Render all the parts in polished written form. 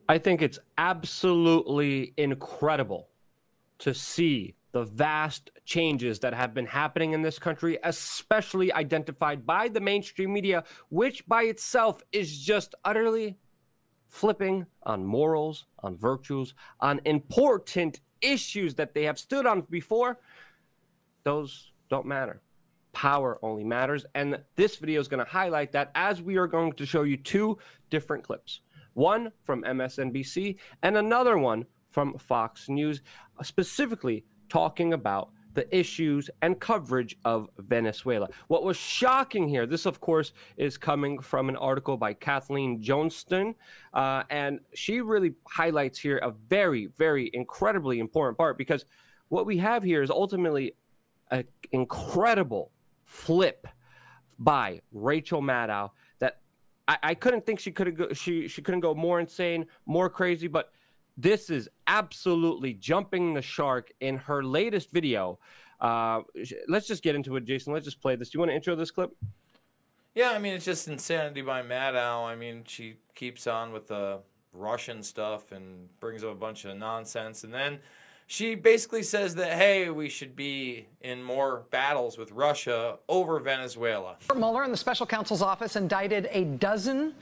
I think it's absolutely incredible to see the vast changes that have been happening in this country, especially identified by the mainstream media, which by itself is just utterly flipping on morals, on virtues, on important issues that they have stood on before. Those don't matter. Power only matters. And this video is going to highlight that, as we are going to show you two different clips. One from MSNBC and another one from Fox News, specifically talking about the issues and coverage of Venezuela. What was shocking here, this of course is coming from an article by Kathleen Johnston, and she really highlights here a very, very incredibly important part, because what we have here is ultimately an incredible flip by Rachel Maddow that I couldn't think she couldn't go more insane, more crazy, but this is absolutely jumping the shark in her latest video. Let's just get into it, Jason. Let's just play this. Do you want to intro this clip? Yeah, I mean, it's just insanity by Maddow. I mean, she keeps on with the Russian stuff and brings up a bunch of nonsense. And then she basically says that, hey, we should be in more battles with Russia over Venezuela. Mueller and the special counsel's office indicted a dozen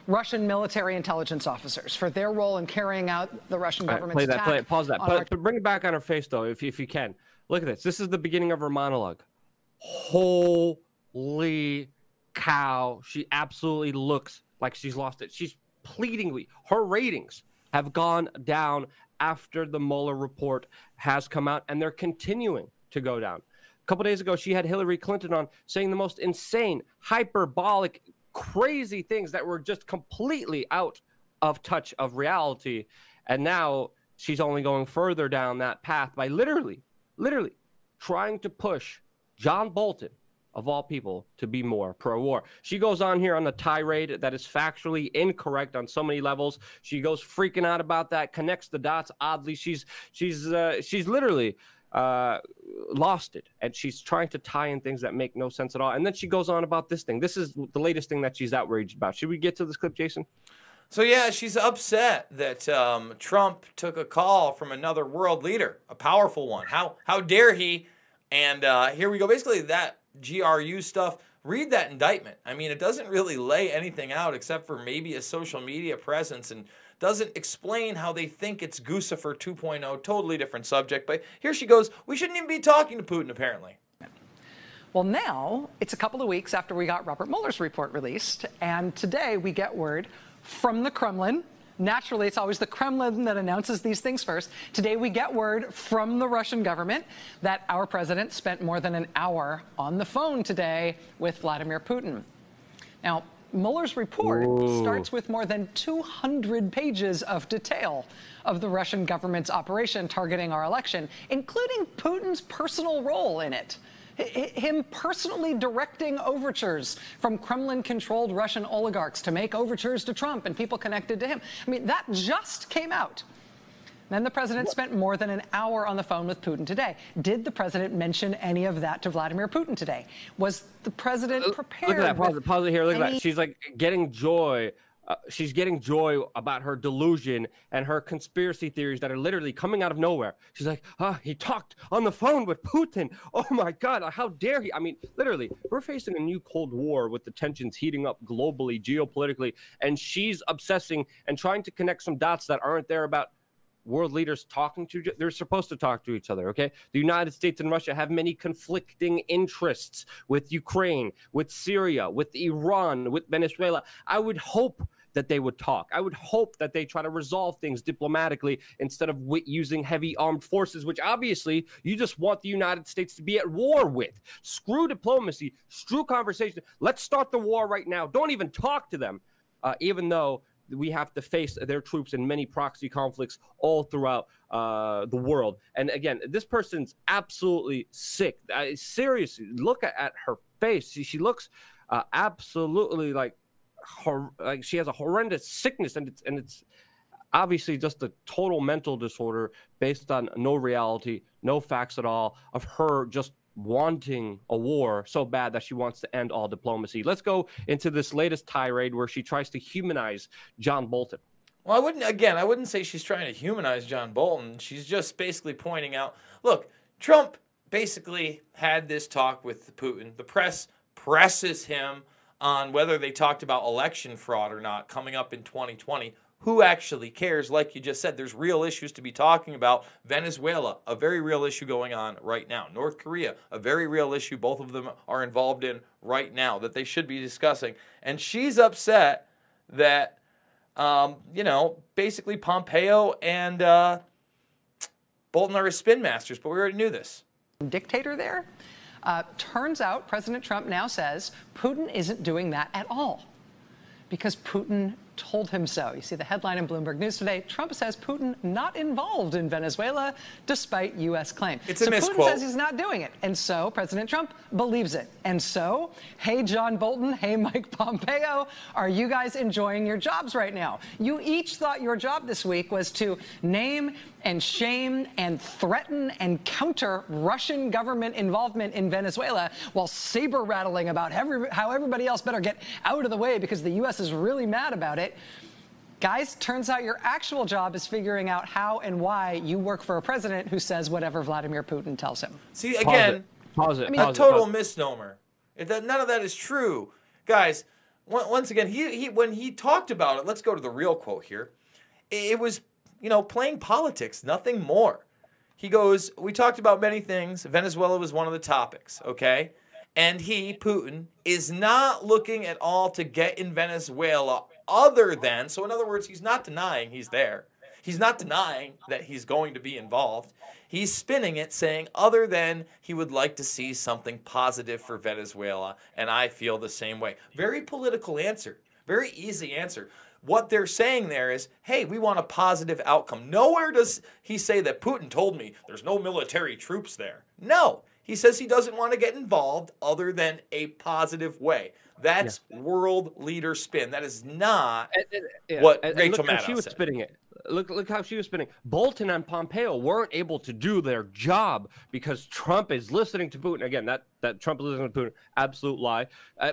Russian military intelligence officers for their role in carrying out the Russian government's attack. Play that. Pause that. But bring it back on her face, though, if you can. Look at this. This is the beginning of her monologue. Holy cow. She absolutely looks like she's lost it. She's pleadingly. Her ratings have gone down after the Mueller report has come out, and they're continuing to go down. A couple days ago, she had Hillary Clinton on saying the most insane, hyperbolic, crazy things that were just completely out of touch of reality. And now she's only going further down that path by literally trying to push John Bolton, of all people, to be more pro-war. She goes on here on a tirade that is factually incorrect on so many levels. She goes freaking out about that, connects the dots oddly. She's literally lost it, and she's trying to tie in things that make no sense at all. And then she goes on about this thing. This is the latest thing that she's outraged about. Should we get to this clip, Jason? So yeah, she's upset that Trump took a call from another world leader, a powerful one. How dare he? And here we go. Basically, that GRU stuff. Read that indictment. I mean, it doesn't really lay anything out except for maybe a social media presence, and doesn't explain how they think it's Guccifer 2.0, totally different subject. But here she goes, we shouldn't even be talking to Putin, apparently. Well, now it's a couple of weeks after we got Robert Mueller's report released, and today we get word from the Kremlin. Naturally, it's always the Kremlin that announces these things first. Today we get word from the Russian government that our president spent more than an hour on the phone today with Vladimir Putin. Now, Mueller's report starts with more than 200 pages of detail of the Russian government's operation targeting our election, including Putin's personal role in it. Him personally directing overtures from Kremlin-controlled Russian oligarchs to make overtures to Trump and people connected to him. I mean, that just came out. Then the president spent more than an hour on the phone with Putin today. Did the president mention any of that to Vladimir Putin today? Was the president prepared? Look at that. Pause it here. Look at that. She's like getting joy. She's getting joy about her delusion and her conspiracy theories that are literally coming out of nowhere. She's like, he talked on the phone with Putin. Oh, my God, how dare he? I mean, literally, we're facing a new Cold War with the tensions heating up globally, geopolitically, and she's obsessing and trying to connect some dots that aren't there about world leaders talking to, they're supposed to talk to each other, okay? The United States and Russia have many conflicting interests with Ukraine, with Syria, with Iran, with Venezuela. I would hope that they would talk. I would hope that they try to resolve things diplomatically instead of using heavy armed forces, which obviously you just want the United States to be at war with. Screw diplomacy, screw conversation. Let's start the war right now. Don't even talk to them, even though we have to face their troops in many proxy conflicts all throughout the world. And again, this person's absolutely sick. Seriously, look at her face. She looks absolutely like she has a horrendous sickness, and it's obviously just a total mental disorder based on no reality, no facts at all, of her just wanting a war so bad that she wants to end all diplomacy. Let's go into this latest tirade where she tries to humanize John Bolton. Well, I wouldn't say she's trying to humanize John Bolton. She's just basically pointing out, look, Trump basically had this talk with Putin. The press presses him on whether they talked about election fraud or not coming up in 2020. Who actually cares? Like you just said, there's real issues to be talking about. Venezuela, a very real issue going on right now. North Korea, a very real issue both of them are involved in right now that they should be discussing. And she's upset that, basically Pompeo and Bolton are his spin masters, but we already knew this. Dictator there? Turns out President Trump now says Putin isn't doing that at all because Putin told him so. You see the headline in Bloomberg News today. Trump says Putin not involved in Venezuela despite U.S. claim. It's a misquote. Putin says he's not doing it. And so President Trump believes it. And so, hey, John Bolton, hey, Mike Pompeo, are you guys enjoying your jobs right now? You each thought your job this week was to name and shame and threaten and counter Russian government involvement in Venezuela while saber rattling about how everybody else better get out of the way because the U.S. is really mad about it. Guys, turns out your actual job is figuring out how and why you work for a president who says whatever Vladimir Putin tells him. See, again, pause it. A total misnomer. None of that is true. Guys, once again, when he talked about it, let's go to the real quote here. It was, playing politics, nothing more. He goes, we talked about many things. Venezuela was one of the topics, okay? And Putin, is not looking at all to get in Venezuela other than, so in other words, he's not denying he's there. He's not denying that he's going to be involved. He's spinning it, saying other than he would like to see something positive for Venezuela, and I feel the same way. Very political answer. Very easy answer. What they're saying there is, hey, we want a positive outcome. Nowhere does he say that Putin told me there's no military troops there. No. He says he doesn't want to get involved other than a positive way. That's world leader spin. That is not what Rachel Maddow she was said. spinning it. Look how she was spinning. Bolton and Pompeo weren't able to do their job because Trump is listening to Putin. Again, that Trump is listening to Putin, absolute lie.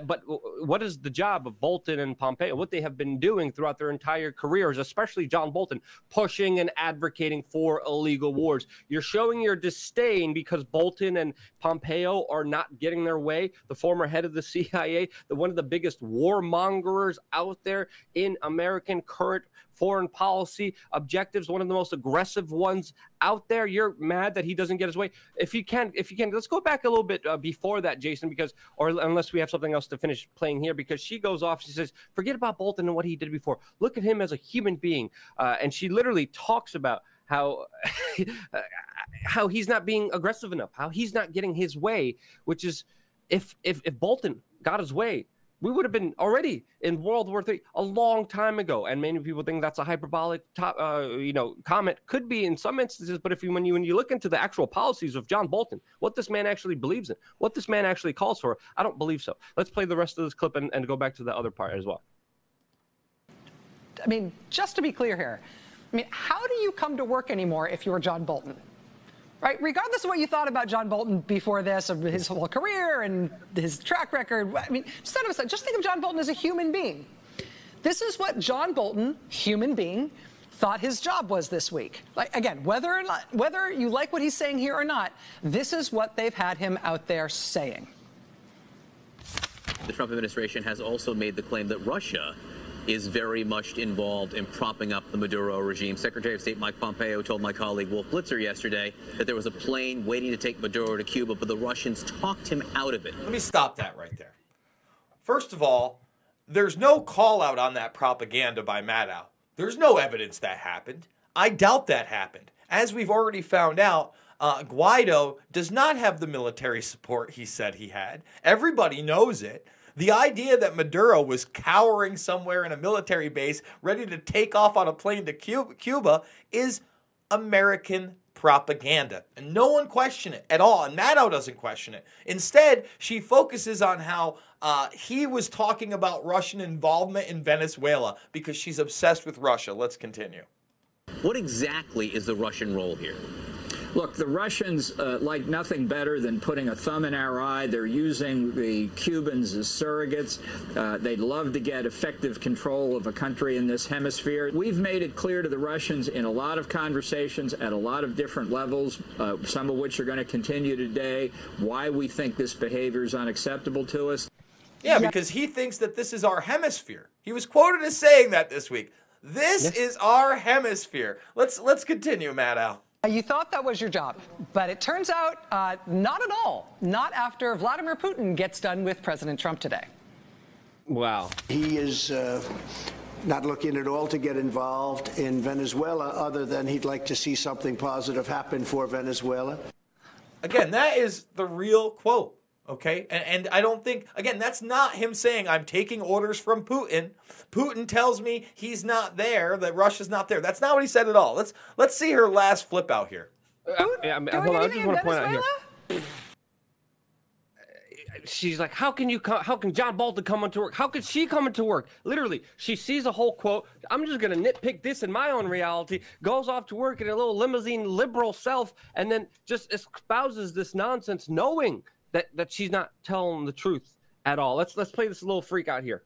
But what is the job of Bolton and Pompeo? What they have been doing throughout their entire careers, especially John Bolton, pushing and advocating for illegal wars. You're showing your disdain because Bolton and Pompeo are not getting their way. The former head of the CIA, one of the biggest warmongers out there in American current foreign policy objectives, one of the most aggressive ones out there. You're mad that he doesn't get his way. If you can, let's go back a little bit before that, Jason, unless we have something else to finish playing here, because she goes off, she says, forget about Bolton and what he did before. Look at him as a human being. And she literally talks about how how he's not being aggressive enough, how he's not getting his way, which is if Bolton got his way, we would have been already in World War III a long time ago. And many people think that's a hyperbolic comment. Could be in some instances, but when you look into the actual policies of John Bolton, what this man actually believes in, what this man actually calls for, I don't believe so. Let's play the rest of this clip and go back to the other part as well. I mean, just to be clear here, how do you come to work anymore if you're John Bolton? Right? Regardless of what you thought about John Bolton before this, of his whole career and his track record, just think of John Bolton as a human being. This is what John Bolton, human being, thought his job was this week. Again, whether you like what he's saying here or not, this is what they've had him out there saying. The Trump administration has also made the claim that Russia is very much involved in propping up the Maduro regime. Secretary of State Mike Pompeo told my colleague Wolf Blitzer yesterday that there was a plane waiting to take Maduro to Cuba, but the Russians talked him out of it. Let me stop that right there. First of all, there's no call out on that propaganda by Maddow. There's no evidence that happened. I doubt that happened. As we've already found out, Guaido does not have the military support he said he had. Everybody knows it. The idea that Maduro was cowering somewhere in a military base ready to take off on a plane to Cuba is American propaganda. And no one questioned it at all. And Maddow doesn't question it. Instead, she focuses on how he was talking about Russian involvement in Venezuela because she's obsessed with Russia. Let's continue. What exactly is the Russian role here? Look, the Russians like nothing better than putting a thumb in our eye. They're using the Cubans as surrogates. They'd love to get effective control of a country in this hemisphere. We've made it clear to the Russians in a lot of conversations at a lot of different levels, some of which are going to continue today, why we think this behavior is unacceptable to us. Yeah, because he thinks that this is our hemisphere. He was quoted as saying that this week. This is our hemisphere. Let's continue, Maddow. You thought that was your job, but it turns out not at all. Not after Vladimir Putin gets done with President Trump today. Wow. He is not looking at all to get involved in Venezuela, other than he'd like to see something positive happen for Venezuela. Again, that is the real quote. Okay, and I don't think, again, that's not him saying I'm taking orders from Putin. Putin tells me he's not there, that Russia's not there. That's not what he said at all. Let's see her last flip out here. Hold on, I just want to point out here. She's like, how can John Bolton come into work? How could she come into work? Literally, she sees a whole quote. I'm just going to nitpick this in my own reality, goes off to work in a little limousine liberal self, and then just espouses this nonsense knowing that she's not telling the truth at all. Let's play this little freak out here.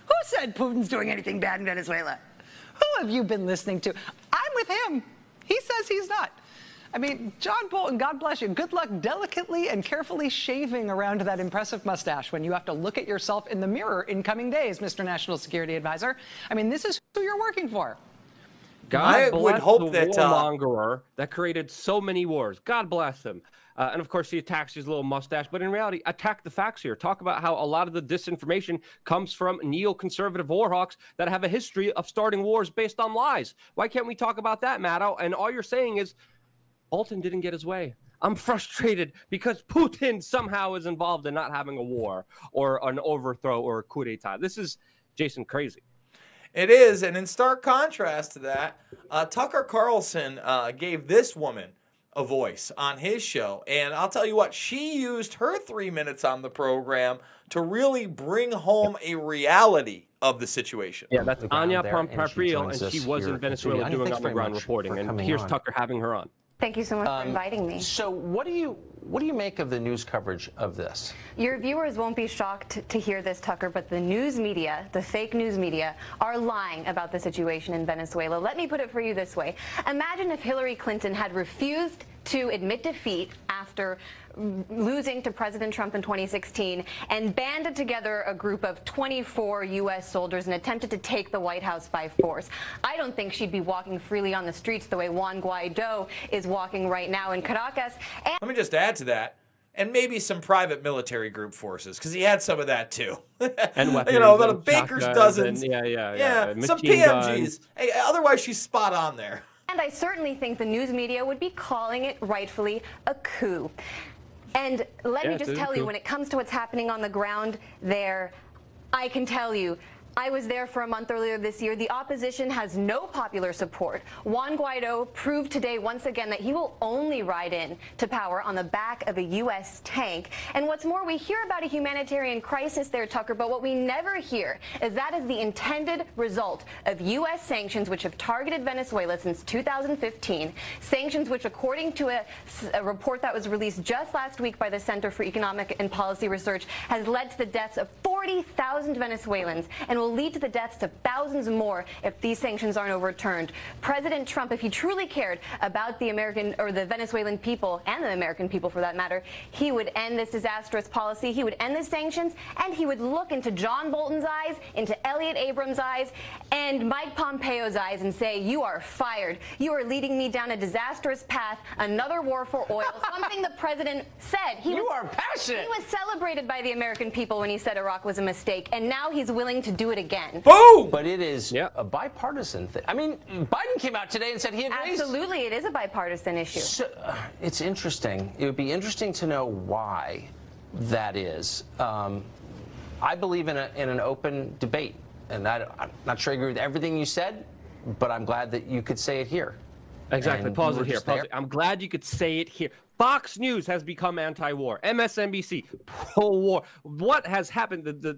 Who said Putin's doing anything bad in Venezuela? Who have you been listening to? I'm with him. He says he's not. I mean, John Bolton, God bless you. Good luck delicately and carefully shaving around that impressive mustache when you have to look at yourself in the mirror in coming days, Mr. National Security Advisor. I mean, this is who you're working for. God bless the warmonger that created so many wars. God bless him. And of course, he attacks his little mustache. But in reality, attack the facts here. Talk about how a lot of the disinformation comes from neoconservative warhawks that have a history of starting wars based on lies. Why can't we talk about that, Maddow? And all you're saying is Bolton didn't get his way. I'm frustrated because Putin somehow is involved in not having a war or an overthrow or a coup d'etat. This is, Jason, crazy. It is, and in stark contrast to that, Tucker Carlson gave this woman a voice on his show, and I'll tell you what, she used her 3 minutes on the program to really bring home a reality of the situation. Yeah, that's Anya Pomparprio, and she was in Venezuela doing on-the-ground reporting, and here's Tucker having her on. Thank you so much for inviting me. So what do you make of the news coverage of this? Your viewers won't be shocked to hear this, Tucker, but the news media, the fake news media, are lying about the situation in Venezuela. Let me put it for you this way. Imagine if Hillary Clinton had refused to admit defeat after losing to President Trump in 2016 and banded together a group of 24 U.S. soldiers and attempted to take the White House by force. I don't think she'd be walking freely on the streets the way Juan Guaido is walking right now in Caracas. And let me just add to that, and maybe some private military group forces, because he had some of that too. And weapons, you know, about a baker's dozens. And, yeah. Some PMGs. Hey, otherwise, she's spot on there. And I certainly think the news media would be calling it rightfully a coup. And let me just tell you, when it comes to what's happening on the ground there, I can tell you, I was there for a month earlier this year. The opposition has no popular support. Juan Guaido proved today once again that he will only ride in to power on the back of a U.S. tank. And what's more, we hear about a humanitarian crisis there, Tucker, but what we never hear is that is the intended result of U.S. sanctions which have targeted Venezuela since 2015. Sanctions which, according to a report that was released just last week by the Center for Economic and Policy Research, has led to the deaths of 40,000 Venezuelans and will lead to the deaths of thousands more if these sanctions aren't overturned. President Trump, if he truly cared about the American or the Venezuelan people and the American people for that matter, he would end this disastrous policy, he would end the sanctions, and he would look into John Bolton's eyes, into Elliott Abrams' eyes, and Mike Pompeo's eyes and say, you are fired. You are leading me down a disastrous path, another war for oil, something the president said. You are passionate. He was celebrated by the American people when he said Iraq was a mistake, and now he's willing to do it again. Boom! But it is a bipartisan thing. I mean, Biden came out today and said he agrees. Absolutely, it is a bipartisan issue. So, it's interesting. It would be interesting to know why that is. I believe in an open debate, and I'm not sure I agree with everything you said, but I'm glad that you could say it here. Exactly. Pause it here. Pause it. I'm glad you could say it here. Fox News has become anti-war. MSNBC pro-war. What has happened? The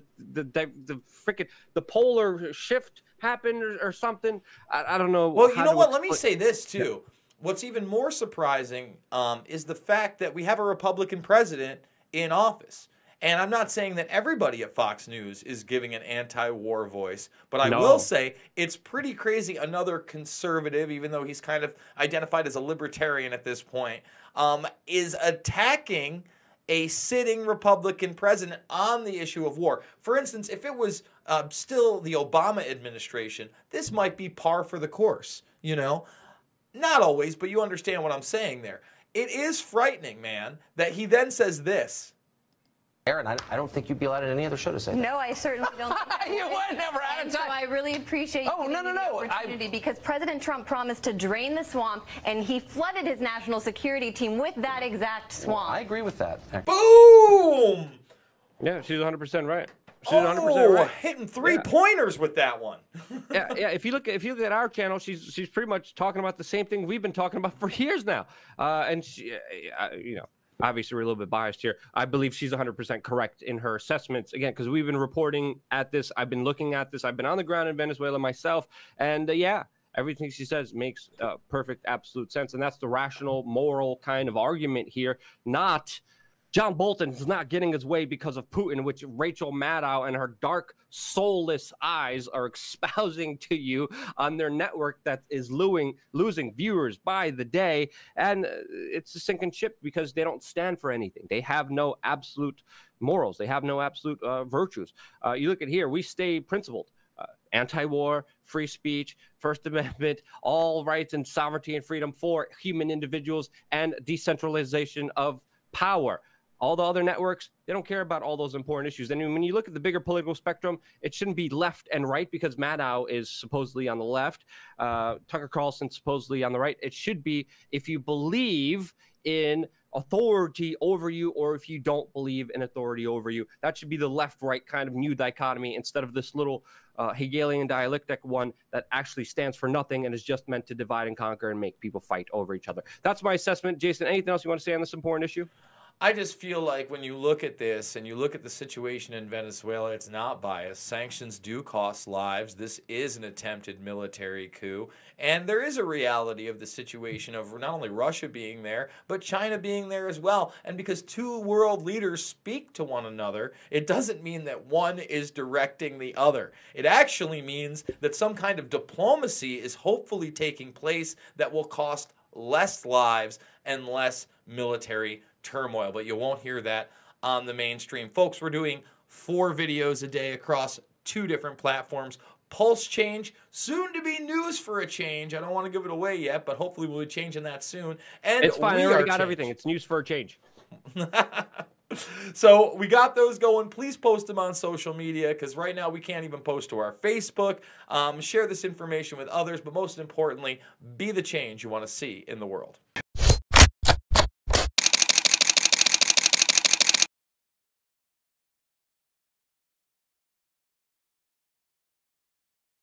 freaking polar shift happened or something? I don't know. Well, you know what? Let me say this too. what's even more surprising is the fact that we have a Republican president in office. And I'm not saying that everybody at Fox News is giving an anti-war voice, but I will say it's pretty crazy. Another conservative, even though he's kind of identified as a libertarian at this point, is attacking a sitting Republican president on the issue of war. For instance, if it was still the Obama administration, this might be par for the course, you know? Not always, but you understand what I'm saying there. It is frightening, man, that he then says this. Aaron, I don't think you'd be allowed at any other show to say that. No, I certainly don't. You would never out of time. So I really appreciate you giving me the opportunity because President Trump promised to drain the swamp, and he flooded his national security team with that exact swamp. Well, I agree with that. Boom! Yeah, she's 100% right. She's 100% right. Hitting three-pointers with that one. yeah. If you look at our channel, she's pretty much talking about the same thing we've been talking about for years now. And she, you know, obviously we're a little bit biased here. I believe she's 100% correct in her assessments. Again, because we've been reporting at this. I've been looking at this. I've been on the ground in Venezuela myself. And yeah, everything she says makes perfect, absolute sense. And that's the rational, moral kind of argument here. Not John Bolton is not getting his way because of Putin, which Rachel Maddow and her dark, soulless eyes are espousing to you on their network that is losing viewers by the day. And it's a sinking ship because they don't stand for anything. They have no absolute morals. They have no absolute virtues. You look at here, we stay principled. Anti-war, free speech, First Amendment, all rights and sovereignty and freedom for human individuals, and decentralization of power. All the other networks, they don't care about all those important issues. And when you look at the bigger political spectrum, it shouldn't be left and right because Maddow is supposedly on the left, Tucker Carlson supposedly on the right. It should be if you believe in authority over you or if you don't believe in authority over you. That should be the left-right kind of new dichotomy instead of this little Hegelian dialectic one that actually stands for nothing and is just meant to divide and conquer and make people fight over each other. That's my assessment. Jason, anything else you want to say on this important issue? I just feel like when you look at this and you look at the situation in Venezuela, it's not biased. Sanctions do cost lives. This is an attempted military coup. And there is a reality of the situation of not only Russia being there, but China being there as well. And because two world leaders speak to one another, it doesn't mean that one is directing the other. It actually means that some kind of diplomacy is hopefully taking place that will cost less lives and less military turmoil, but you won't hear that on the mainstream. Folks, we're doing 4 videos a day across 2 different platforms. Pulse Change, soon to be News for a Change. I don't want to give it away yet, but hopefully we'll be changing that soon. And it's fine. I already got everything. It's News for a Change. So we got those going. Please post them on social media because right now we can't even post to our Facebook. Share this information with others, but most importantly, be the change you want to see in the world.